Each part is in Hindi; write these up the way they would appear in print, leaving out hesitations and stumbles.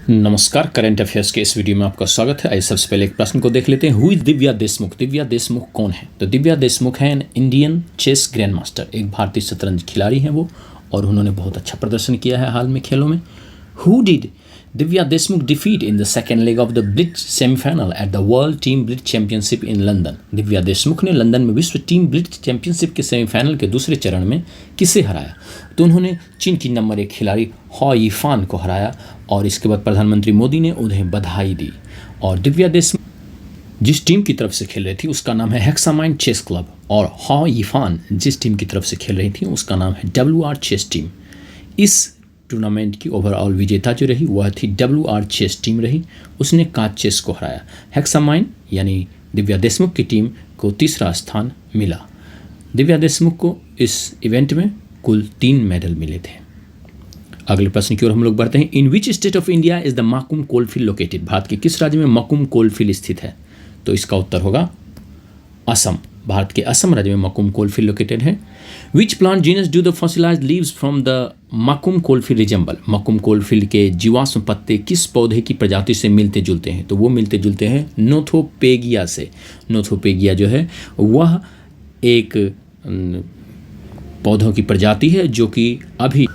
नमस्कार, करंट अफेयर्स के इस वीडियो में आपका स्वागत है। आइए सबसे पहले एक प्रश्न को देख लेते हैं। Who is Divya Deshmukh? दिव्या देशमुख कौन है? तो दिव्या देशमुख है इंडियन चेस ग्रैंड मास्टर, एक भारतीय शतरंज खिलाड़ी हैं वो, और उन्होंने बहुत अच्छा प्रदर्शन किया है हाल में खेलों में। Who did Divya Deshmukh defeat in the second leg of the blitz semifinal at the world team blitz championship in London? Divya Deshmukh ने लंदन में विश्व टीम ब्लिट्ज चैंपियनशिप के सेमीफाइनल के दूसरे चरण में किसे हराया? तो उन्होंने चीन की नंबर 1 खिलाड़ी हॉ यीफान को हराया, और इसके बाद प्रधानमंत्री मोदी ने उन्हें बधाई दी। और दिव्या देशमुख जिस टीम की तरफ से खेल रही थी उसका नाम है हेक्सामाइंड चेस क्लब, और हॉ यीफान जिस टीम की तरफ से खेल रही थी उसका नाम है WR चेस टीम। इस टूर्नामेंट की ओवरऑल विजेता जो रही वह थी WR चेस टीम रही, उसने कांच चेस को हराया। हेक्सामाइंड यानी दिव्या देशमुख की टीम को तीसरा स्थान मिला। दिव्या देशमुख को इस इवेंट में कुल 3 मेडल मिले थे। अगले प्रश्न की ओर हम लोग बढ़ते हैं। In which state of India is the Makum coalfield located? भारत के किस राज्य में मकुम कोलफील्ड स्थित है? तो इसका उत्तर होगा असम। भारत के असम राज्य में मकुम कोलफील्ड लोकेटेड है। Which plant genus do the fossilised leaves from the Makum coalfield resemble? Makum coalfield के जीवाश्म पत्ते किस पौधे की प्रजाति से मिलते जुलते हैं? तो वो मिलते जुलते हैं नोथोपेगिया से। नोथोपेगिया जो है वह एक पौधों की प्रजाति है जो कि अभी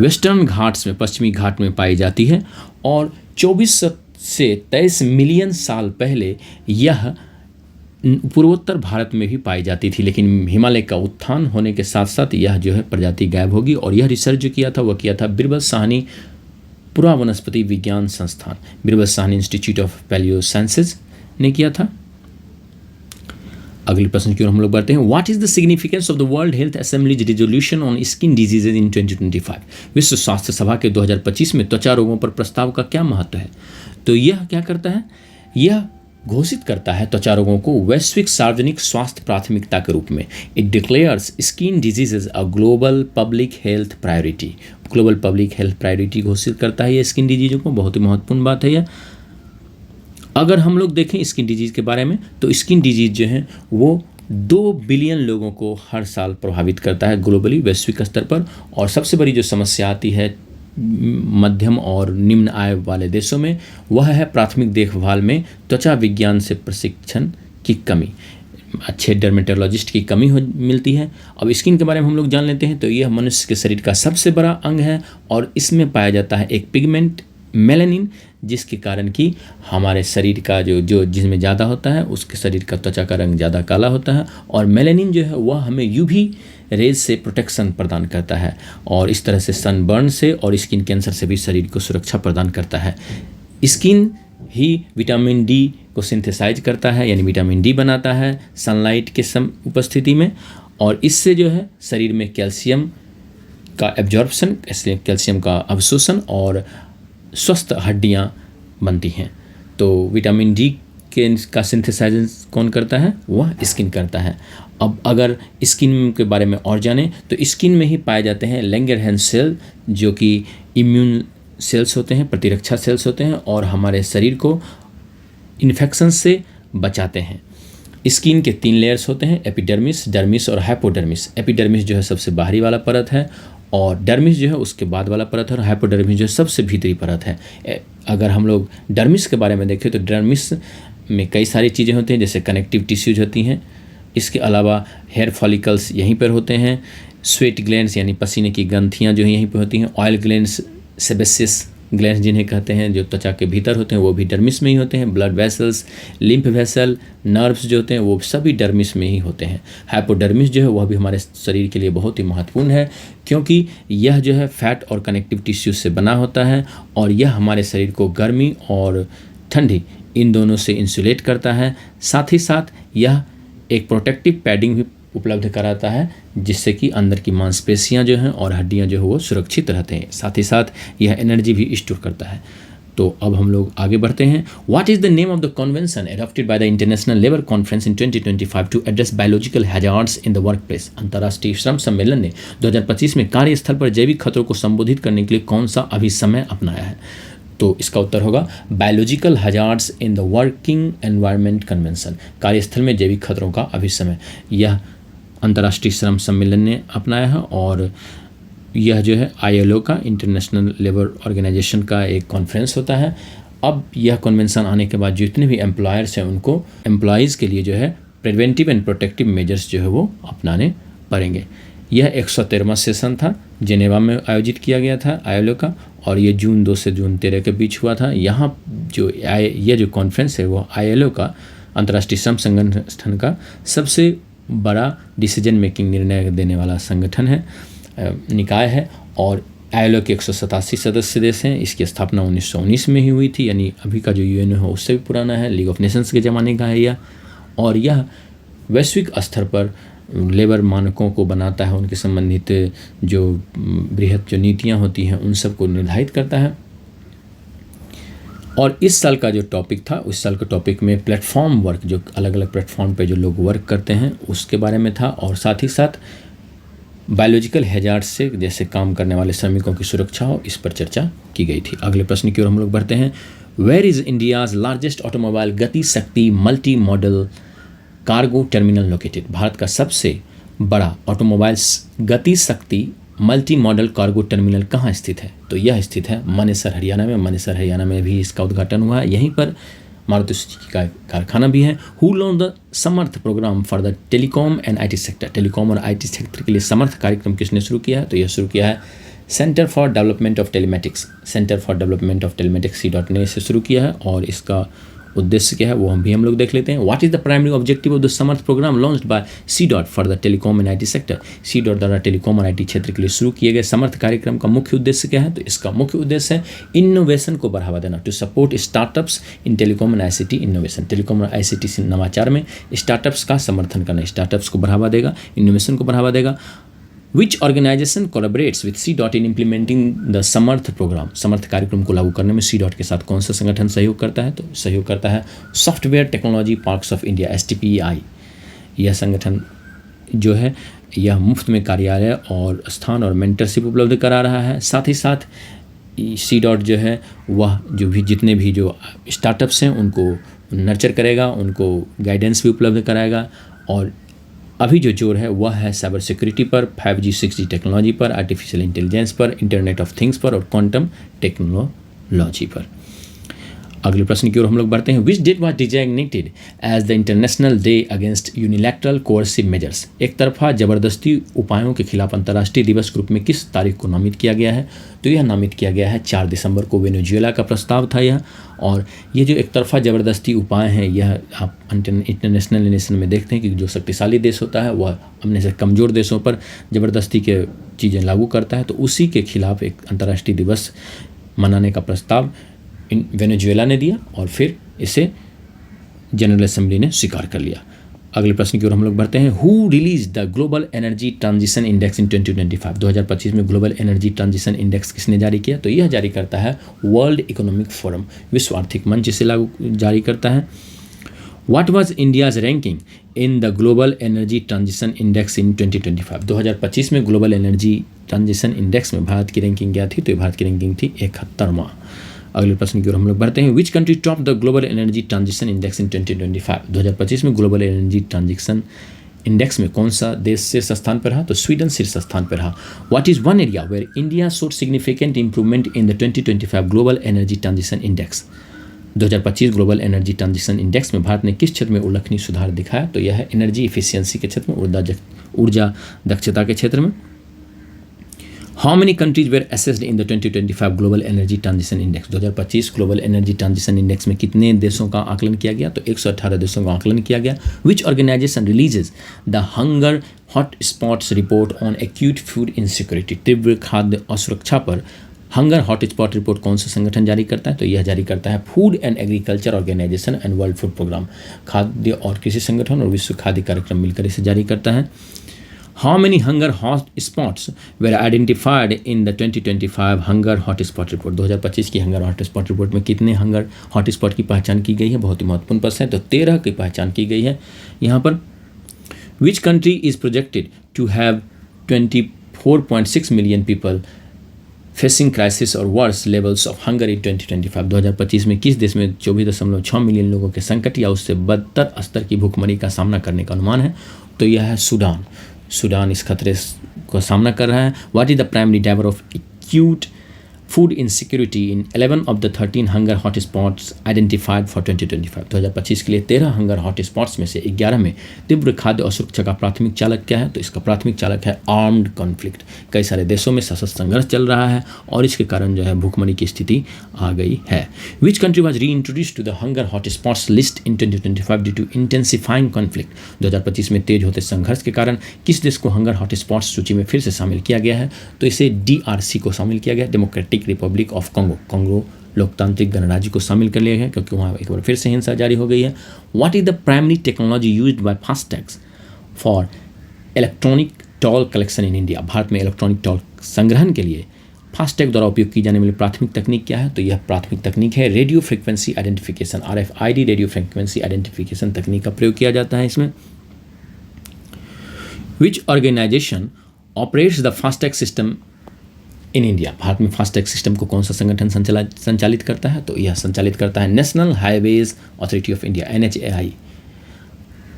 वेस्टर्न घाट्स में, पश्चिमी घाट में पाई जाती है, और 24 से 23 मिलियन साल पहले यह पूर्वोत्तर भारत में भी पाई जाती थी, लेकिन हिमालय का उत्थान होने के साथ साथ यह जो है प्रजाति गायब होगी। और यह रिसर्च जो किया था वह किया था बिरबल साहनी पुरावनस्पति विज्ञान संस्थान, Birbal Sahni institute of palaeo sciences ने किया था। अगले प्रश्न की ओर हम लोग बढ़ते हैं। What is the significance of the world health assemblies resolution on skin diseases in 2025? विश्व स्वास्थ्य सभा के 2025 में त्वचा रोगों पर प्रस्ताव का क्या महत्व है? तो यह क्या करता है? यह घोषित करता है त्वचा रोगों को वैश्विक सार्वजनिक स्वास्थ्य प्राथमिकता के रूप में। It declares skin diseases a global public health priority. Global public health priority घोषित करता है ये स्किन डिजीजों को। बहुत ही महत्वपूर्ण बात है यह। अगर हम लोग देखें स्किन डिजीज़ के बारे में, तो स्किन डिजीज़ जो है वो 2 बिलियन लोगों को हर साल प्रभावित करता है ग्लोबली, वैश्विक स्तर पर। और सबसे बड़ी जो समस्या आती है मध्यम और निम्न आय वाले देशों में, वह है प्राथमिक देखभाल में त्वचा विज्ञान से प्रशिक्षण की कमी। अच्छे डर्मेटोलॉजिस्ट की कमी मिलती है। अब स्किन के बारे में हम लोग जान लेते हैं। तो यह मनुष्य के शरीर का सबसे बड़ा अंग है, और इसमें पाया जाता है एक पिगमेंट मेलानिन, जिसके कारण कि हमारे शरीर का जो जिसमें ज़्यादा होता है उसके शरीर का त्वचा का रंग ज़्यादा काला होता है। और मेलानिन जो है वह हमें यूवी रेज से प्रोटेक्शन प्रदान करता है, और इस तरह से सनबर्न से और स्किन कैंसर से भी शरीर को सुरक्षा प्रदान करता है। स्किन ही विटामिन डी को सिंथेसाइज करता है, यानी विटामिन डी बनाता है सनलाइट के उपस्थिति में, और इससे जो है शरीर में कैल्शियम का एब्जॉर्प्शन, कैल्शियम का अवशोषण और स्वस्थ हड्डियाँ बनती हैं। तो विटामिन डी का सिंथेसाइज कौन करता है? वह स्किन करता है। अब अगर स्किन के बारे में और जानें तो स्किन में ही पाए जाते हैं लैंगरहैंस सेल, जो कि इम्यून सेल्स होते हैं, प्रतिरक्षा सेल्स होते हैं, और हमारे शरीर को इन्फेक्शन से बचाते हैं। स्किन के 3 लेयर्स होते हैं, एपिडर्मिस, डर्मिस और हाइपोडर्मिस। एपिडर्मिस जो है सबसे बाहरी वाला परत है, और डर्मिस जो है उसके बाद वाला परत है, और हाइपोडर्मिस जो है सबसे भीतरी परत है। अगर हम लोग डर्मिस के बारे में देखें तो डर्मिस में कई सारी चीज़ें होती हैं, जैसे कनेक्टिव टिश्यूज होती हैं। इसके अलावा हेयर फॉलिकल्स यहीं पर होते हैं, स्वेट ग्लैंड्स यानी पसीने की ग्रंथियाँ जो हैं यहीं पर होती हैं, ऑयल ग्लैंड्स, सेबेसियस ग्लैंड्स जिन्हें कहते हैं, जो त्वचा के भीतर होते हैं वो भी डर्मिस में ही होते हैं। Blood vessels, lymph vessel, nerves जो होते हैं वो सभी डर्मिस में ही होते हैं। हाइपोडर्मिस जो है वह भी हमारे शरीर के लिए बहुत ही महत्वपूर्ण है, क्योंकि यह जो है फैट और कनेक्टिव टिश्यूज से बना होता है, और यह हमारे शरीर को गर्मी और ठंडी इन दोनों से इंसुलेट करता है। साथ ही साथ यह एक प्रोटेक्टिव पैडिंग भी उपलब्ध कराता है, जिससे कि अंदर की मांसपेशियां जो हैं और हड्डियां जो है वो सुरक्षित रहते हैं। साथ ही साथ यह एनर्जी भी स्टोर करता है। तो अब हम लोग आगे बढ़ते हैं। What is the name of the convention adopted by the International Labour Conference in 2025 to address biological hazards in the work place? अंतर्राष्ट्रीय श्रम सम्मेलन ने 2025 में कार्यस्थल पर जैविक खतरों को संबोधित करने के लिए कौन सा अभिसमय अपनाया है? तो इसका उत्तर होगा biological hazards in the working environment convention, कार्यस्थल में जैविक खतरों का अभिसमय। यह अंतर्राष्ट्रीय श्रम सम्मेलन ने अपनाया है, और यह जो है ILO का, इंटरनेशनल लेबर ऑर्गेनाइजेशन का एक कॉन्फ्रेंस होता है। अब यह कन्वेंशन आने के बाद जितने भी एम्प्लॉयर्स हैं उनको एम्प्लॉयज़ के लिए जो है प्रिवेंटिव एंड प्रोटेक्टिव मेजर्स जो है वो अपनाने पड़ेंगे। यह 113वां सेशन था, जेनेवा में आयोजित किया गया था ILO का, और ये जून 2 से जून 13 के बीच हुआ था। यहाँ जो यह जो कॉन्फ्रेंस है वो ILO का, अंतर्राष्ट्रीय श्रम संगठन का सबसे बड़ा डिसीजन मेकिंग निर्णय देने वाला संगठन है, निकाय है, और ILO के 187 सदस्य देश हैं। इसकी स्थापना 1919 में ही हुई थी, यानी अभी का जो UN है उससे भी पुराना है, लीग ऑफ नेशंस के ज़माने का है यह। और यह वैश्विक स्तर पर लेबर मानकों को बनाता है, उनके संबंधित जो बृहत जो नीतियाँ होती हैं उन सब को निर्धारित करता है। और इस साल का जो टॉपिक था, उस साल के टॉपिक में प्लेटफॉर्म वर्क, जो अलग अलग प्लेटफॉर्म पे जो लोग वर्क करते हैं उसके बारे में था, और साथ ही साथ बायोलॉजिकल हैजार्ड से जैसे काम करने वाले श्रमिकों की सुरक्षा हो, इस पर चर्चा की गई थी। अगले प्रश्न की ओर हम लोग बढ़ते हैं। Where is India's largest automobile Gati Shakti multi modal cargo terminal located? Bharat का सबसे बड़ा automobile Gati Shakti multi modal cargo terminal कहाँ स्थित है? तो यह स्थित है मानेसर हरियाणा में। मानेसर हरियाणा में भी इसका उद्घाटन हुआ है। यहीं पर मारुति सुजुकी का कारखाना भी है। Who launch the Samarth programme for the telecom and IT sector? Telecom और IT सेक्टर के लिए समर्थ कार्यक्रम किसने शुरू किया है? तो यह शुरू किया है centre for development of telematics. Centre for development of telematics C. ने इसे शुरू किया है, और इसका उद्देश्य क्या है वो हम लोग देख लेते हैं। What is the primary objective of the Samarth programme launched by C. For the telecom and IT sector? C. द्वारा टेलीकॉम और IT क्षेत्र के लिए शुरू किए गए समर्थ कार्यक्रम का मुख्य उद्देश्य क्या है? तो इसका मुख्य उद्देश्य है इनोवेशन को बढ़ावा देना, to support startups in telecom and ICT innovation. Telecom और ICT नवाचार में स्टार्टअप्स का समर्थन करना, स्टार्टअप्स को बढ़ावा देगा, इनोवेशन को बढ़ावा देगा। Which organization collaborates with C. in implementing the Samarth programme? Samarth कार्यक्रम को लागू करने में C. के साथ कौन सा संगठन सहयोग करता है? तो सहयोग करता है software technology parks of India STPI। यह संगठन जो है यह मुफ्त में कार्यालय और स्थान और मेंटरशिप उपलब्ध करा रहा है। साथ ही साथ C. जो है वह जो भी जितने भी जो स्टार्टअप्स हैं उनको नर्चर करेगा, उनको गाइडेंस भी उपलब्ध कराएगा, और अभी जो जोर है वह है साइबर सिक्योरिटी पर, 5G 6G टेक्नोलॉजी पर, आर्टिफिशियल इंटेलिजेंस पर, इंटरनेट ऑफ थिंग्स पर, और क्वांटम टेक्नोलॉजी पर। अगले प्रश्न की ओर हम लोग बढ़ते हैं। Which date was designated as the International Day Against Unilateral Coercive Measures? एक तरफा जबरदस्ती उपायों के खिलाफ अंतर्राष्ट्रीय दिवस के रूप में किस तारीख को नामित किया गया है? तो यह नामित किया गया है 4 दिसंबर को। वेनेजुएला का प्रस्ताव था यह, और ये जो एक तरफा ज़बरदस्ती उपाय हैं यह आप इंटरनेशनल रिलेशन में देखते हैं कि जो शक्तिशाली देश होता है वह अपने से कमज़ोर देशों पर ज़बरदस्ती के चीज़ें लागू करता है। तो उसी के खिलाफ एक अंतर्राष्ट्रीय दिवस मनाने का प्रस्ताव वेनेजुएला ने दिया, और फिर इसे जनरल असेंबली ने स्वीकार कर लिया। अगले प्रश्न की ओर हम लोग बढ़ते हैं। Who release the global energy transition index in 2025? 2025 में ग्लोबल एनर्जी ट्रांजिशन इंडेक्स किसने जारी किया? तो यह जारी करता है वर्ल्ड इकोनॉमिक फोरम, विश्व आर्थिक मंच इसे जारी करता है। What was India's ranking in the global energy transition index in 2025? 2025 में ग्लोबल एनर्जी ट्रांजिशन इंडेक्स में भारत की रैंकिंग क्या थी? तो भारत की रैंकिंग थी 71वां। अगले प्रश्न की ओर हम लोग बढ़ते हैं। Which country top the global energy transition index in 2025? 2025 में ग्लोबल एनर्जी ट्रांजिशन इंडेक्स में कौन सा देश शीर्ष स्थान पर रहा? तो स्वीडन शीर्ष स्थान पर रहा। What is one area where India showed significant improvement in the 2025 Global energy transition Index? 2025 Global energy transition Index में भारत ने किस क्षेत्र में उल्लेखनीय सुधार दिखाया? तो यह है एनर्जी इफिशियंसी के क्षेत्र में, ऊर्जा दक्षता के क्षेत्र में। How many countries were assessed in the 2025 Global energy transition Index? 2025 Global energy transition Index में कितने देशों का आकलन किया गया? तो 118 देशों का आकलन किया गया। Which organisation releases the hunger hot spots report on acute food insecurity? तीव्र खाद्य असुरक्षा पर हंगर हॉट स्पॉट रिपोर्ट कौन सा संगठन जारी करता है? तो यह जारी करता है Food and Agriculture Organization and World Food Programme. खाद्य और कृषि संगठन और विश्व खाद्य कार्यक्रम मिलकर इसे जारी करता है। How many hunger hot spots were identified in the 2025 hunger hot spot report? 2025 की हंगर हॉट स्पॉट रिपोर्ट में कितने हंगर हॉट स्पॉट की पहचान की गई है? बहुत ही महत्वपूर्ण प्रश्न है। तो 13 की पहचान की गई है यहाँ पर। Which country is projected to have 24.6 million people facing crisis or worse levels of hunger in 2025? 2025 में किस देश में 24.6 मिलियन लोगों के संकट या उससे बदतर स्तर की भूखमरी का सामना करने का अनुमान है? तो यह है सूडान। सूडान इस खतरे का सामना कर रहा है। What is the primary driver of acute food insecurity in 11 of the 13 hunger hot spots identified for 2025। 2025 के लिए 13 हंगर हॉट स्पॉट्स में से 11 में तीव्र खाद्य असुरक्षा का प्राथमिक चालक क्या है? तो इसका प्राथमिक चालक है आर्म्ड कॉन्फ्लिक्ट। कई सारे देशों में सशस्त्र संघर्ष चल रहा है और इसके कारण जो है भूखमरी की स्थिति आ गई है। Which country was reintroduce to the hunger hot spots list in 2025 due to intensifying conflict. 2025 में तेज होते संघर्ष के कारण किस देश को हंगर हॉट स्पॉट्स सूची में फिर से शामिल किया गया है? तो इसे DRC को शामिल किया गया, डेमोक्रेटिक रिपब्लिक ऑफ कॉन्गो लोकतांत्रिक गणराज्य को शामिल कर लिया गया क्योंकि वहाँ एक बार फिर से हिंसा जारी हो गई है। What is the primary technology used by फास्टैग्स for electronic toll collection in India. भारत में इलेक्ट्रॉनिक टोल संग्रहण के लिए फास्टैग द्वारा उपयोग की जाने वाली प्राथमिक तकनीक क्या है? तो यह प्राथमिक तकनीक है radio frequency identification, RFID radio frequency identification तकनीक का प्रयोग किया जाता है इसमें। Which organisation operates the FASTag system in India. भारत में फास्टैग सिस्टम को कौन सा संगठन संचालित करता है? तो यह संचालित करता है national highways authority of India, NHAI।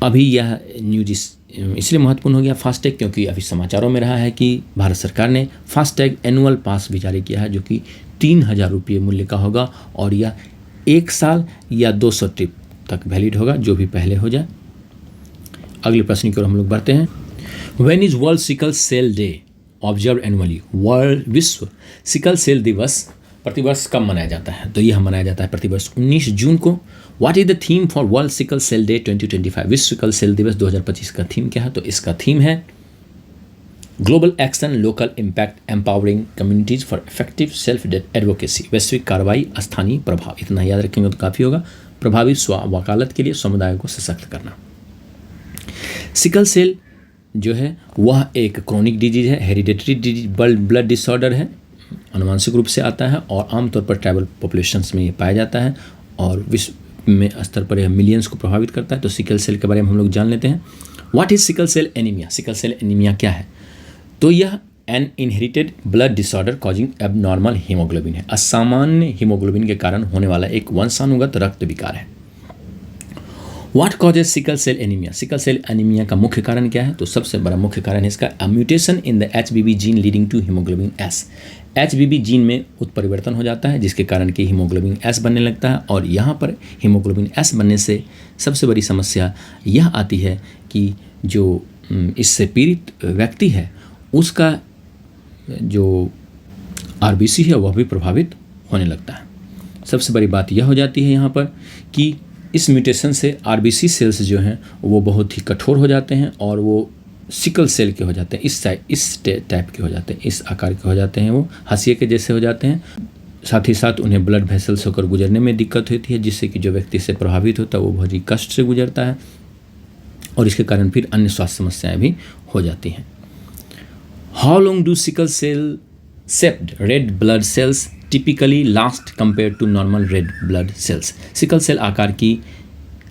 अभी यह न्यूज इसलिए महत्वपूर्ण हो गया फास्टैग क्योंकि अभी समाचारों में रहा है कि भारत सरकार ने फास्टैग एनुअल पास भी जारी किया है जो कि 3,000 रुपये मूल्य का होगा और यह 1 साल या 200 ट्रिप तक वैलिड होगा, जो भी पहले हो जाए। अगले प्रश्न की ओर हम लोग बढ़ते हैं। When is World Sickle Cell Day observe annually. विश्व सिकल सेल दिवस प्रतिवर्ष कब मनाया जाता है? तो यह मनाया जाता है प्रतिवर्ष 19 जून को। What is the theme for World Sickle Cell Day 2025। विश्व सिकल सेल दिवस 2025 का थीम क्या है? तो इसका थीम है global action local impact empowering communities for effective self advocacy. वैश्विक कार्रवाई स्थानीय प्रभाव। इतना याद रखेंगे तो काफ़ी होगा। प्रभावी वकालत के लिए समुदाय को सशक्त करना। सिकल सेल जो है वह एक क्रोनिक डिजीज है, हेरिडेटरी डिजीज, ब्लड डिसऑर्डर है, अनुवांशिक रूप से आता है और आमतौर पर ट्राइबल पॉपुलेशंस में ये पाया जाता है और विश्व में स्तर पर यह मिलियंस को प्रभावित करता है। तो सिकल सेल के बारे में हम लोग जान लेते हैं। What is sickle cell anaemia. Sickle cell anaemia क्या है? तो यह an inherited blood disorder causing abnormal haemoglobin है। असामान्य हीमोग्लोबिन के कारण होने वाला एक वंशानुगत रक्त विकार है। What causes sickle cell anaemia. Sickle cell anaemia का मुख्य कारण क्या है? तो सबसे बड़ा मुख्य कारण है इसका mutation in the HBB gene leading to haemoglobin S। HBB gene में उत्परिवर्तन हो जाता है जिसके कारण कि हीमोग्लोबिन S बनने लगता है और यहाँ पर हीमोग्लोबिन S बनने से सबसे बड़ी समस्या यह आती है कि जो इससे पीड़ित व्यक्ति है उसका जो RBC है वह भी प्रभावित होने लगता है। सबसे बड़ी बात यह हो जाती है यहाँ पर कि इस म्यूटेशन से RBC सेल्स जो हैं वो बहुत ही कठोर हो जाते हैं और वो सिकल सेल के हो जाते हैं, इस टाइप के हो जाते हैं, इस आकार के हो जाते हैं, वो हंसिए के जैसे हो जाते हैं। साथ ही साथ उन्हें ब्लड वेसल्स होकर गुजरने में दिक्कत होती है जिससे कि जो व्यक्ति से प्रभावित होता है वो बहुत ही कष्ट से गुजरता है और इसके कारण फिर अन्य स्वास्थ्य समस्याएं भी हो जाती हैं। How long do sickle cell shaped red blood cells typically last compare to normal red blood cells. Sickle cell आकार की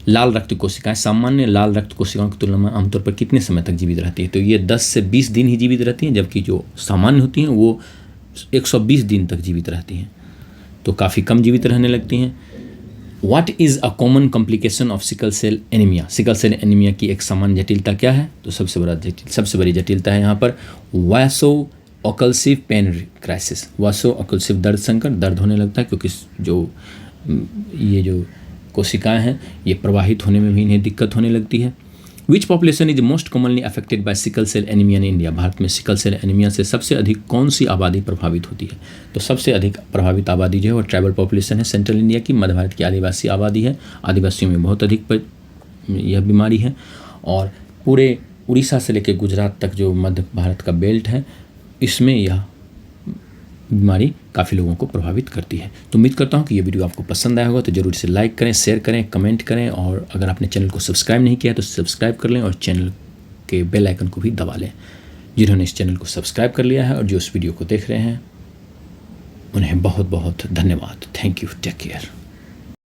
लाल रक्त कोशिकाएं सामान्य लाल रक्त कोशिकाओं की तुलना में आमतौर पर कितने समय तक जीवित रहती है? तो ये 10 से 20 दिन ही जीवित रहती हैं, जबकि जो सामान्य होती हैं वो 120 दिन तक जीवित रहती हैं, तो काफ़ी कम जीवित रहने लगती हैं। What is a common complication of sickle cell anaemia. Sickle cell anaemia की एक सामान्य जटिलता क्या है? तो सबसे बड़ी जटिलता है यहाँ पर वैसो ऑकल्सिव पेन क्राइसिस। वैसो ऑकल्सिव दर्द संकट, दर्द होने लगता है क्योंकि ये जो कोशिकाएं हैं ये प्रवाहित होने में भी इन्हें दिक्कत होने लगती है। Which population is most commonly affected by sickle cell anaemia in India. भारत में सिकल सेल एनीमिया से सबसे अधिक कौन सी आबादी प्रभावित होती है? तो सबसे अधिक प्रभावित आबादी जो है वो ट्राइबल पॉपुलेशन है, सेंट्रल इंडिया की, मध्य भारत की आदिवासी आबादी है। आदिवासियों में बहुत अधिक यह बीमारी है और पूरे उड़ीसा से लेकर गुजरात तक जो मध्य भारत का बेल्ट है इसमें यह बीमारी काफ़ी लोगों को प्रभावित करती है। तो उम्मीद करता हूँ कि ये वीडियो आपको पसंद आया होगा, तो जरूर इसे लाइक करें, शेयर करें, कमेंट करें और अगर आपने चैनल को सब्सक्राइब नहीं किया है तो सब्सक्राइब कर लें और चैनल के बेल आइकन को भी दबा लें। जिन्होंने इस चैनल को सब्सक्राइब कर लिया है और जो इस वीडियो को देख रहे हैं उन्हें बहुत बहुत धन्यवाद। Thank you. Take care.